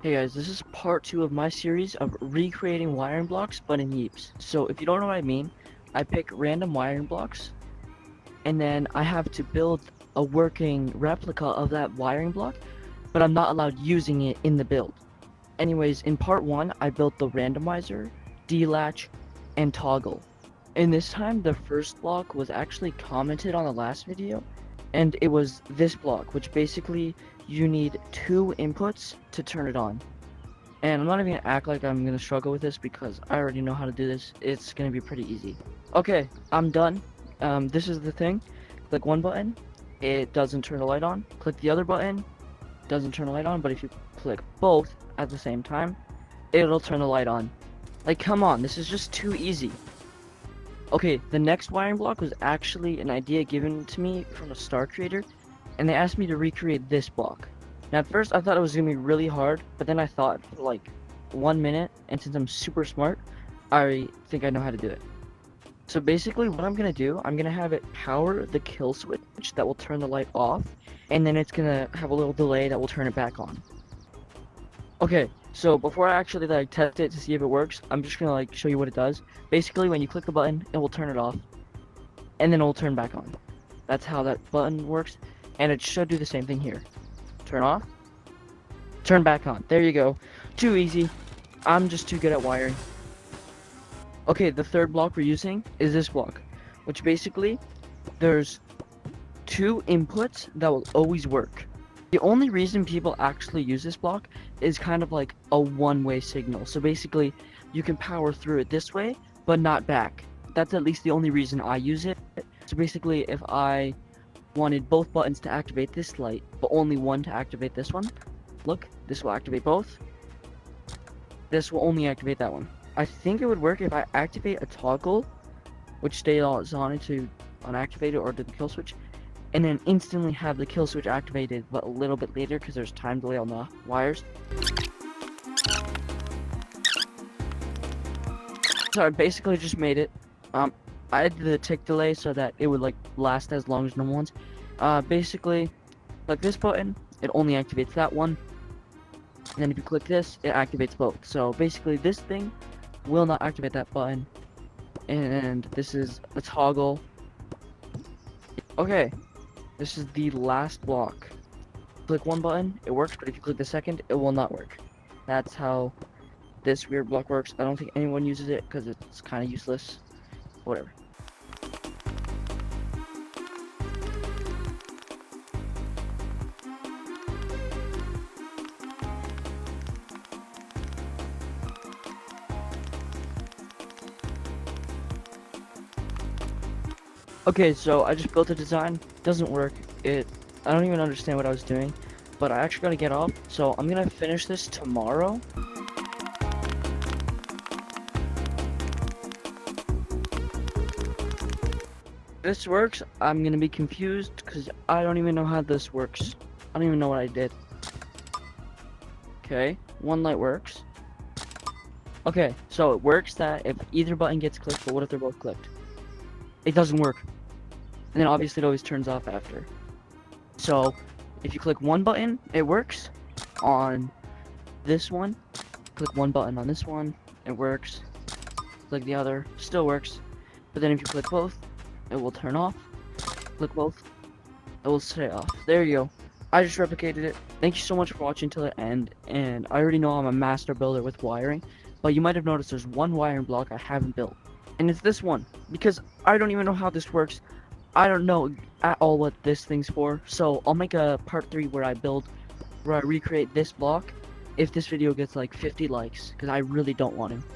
Hey guys, this is part 2 of my series of recreating wiring blocks, but in Yeeps. So if you don't know what I mean, I pick random wiring blocks, and then I have to build a working replica of that wiring block, but I'm not allowed using it in the build. Anyways, in part 1, I built the randomizer, D-latch, and toggle. And this time, the first block was actually commented on the last video, and it was this block, which basically you need 2 inputs to turn it on. And I'm not even gonna act like I'm gonna struggle with this because I already know how to do this. It's gonna be pretty easy. Okay, I'm done. This is the thing. Click one button, it doesn't turn the light on. Click the other button, doesn't turn the light on, but if you click both at the same time, it'll turn the light on. Like, come on, this is just too easy. Okay, the next wiring block was actually an idea given to me from a star creator, and they asked me to recreate this block. Now at first I thought it was gonna be really hard, but then I thought for like 1 minute, and since I'm super smart, I think I know how to do it. So basically what I'm gonna do, I'm gonna have it power the kill switch that will turn the light off, and then it's gonna have a little delay that will turn it back on. Okay, so before I actually like test it to see if it works, I'm just gonna like show you what it does. Basically when you click the button, it will turn it off, and then it will turn back on. That's how that button works, and it should do the same thing here. Turn off, turn back on. There you go. Too easy. I'm just too good at wiring. Okay, the third block we're using is this block, which basically there's 2 inputs that will always work. The only reason people actually use this block is kind of like a one-way signal. So basically you can power through it this way, but not back. That's at least the only reason I use it. So basically if I wanted both buttons to activate this light, but only one to activate this one, look, this will activate both. This will only activate that one. I think it would work if I activate a toggle, which stays on it to unactivate it or do the kill switch, and then instantly have the kill switch activated, but a little bit later because there's time delay on the wires. So I basically just made it. I had the tick delay so that it would like last as long as normal ones. Basically, like this button, it only activates that one. And then if you click this, it activates both. So basically this thing will not activate that button. And this is a toggle. Okay, this is the last block. Click one button, it works, but if you click the second, it will not work. That's how this weird block works. I don't think anyone uses it because it's kind of useless. Whatever. Okay, so I just built a design. Doesn't work. I don't even understand what I was doing, but I actually gotta get off. So I'm gonna finish this tomorrow. This works. I'm gonna be confused because I don't even know how this works. I don't even know what I did. Okay, one light works. Okay, so it works that if either button gets clicked, but what if they're both clicked? It doesn't work. And then obviously it always turns off after. So if you click one button, it works on this one. Click one button on this one, it works. Click the other, still works. But then if you click both, it will turn off. Click both, it will stay off. There you go. I just replicated it. Thank you so much for watching till the end. And I already know I'm a master builder with wiring, but you might have noticed there's one wiring block I haven't built. And it's this one, because I don't even know how this works. I don't know at all what this thing's for, so I'll make a part 3 where I recreate this block if this video gets like 50 likes, because I really don't want to.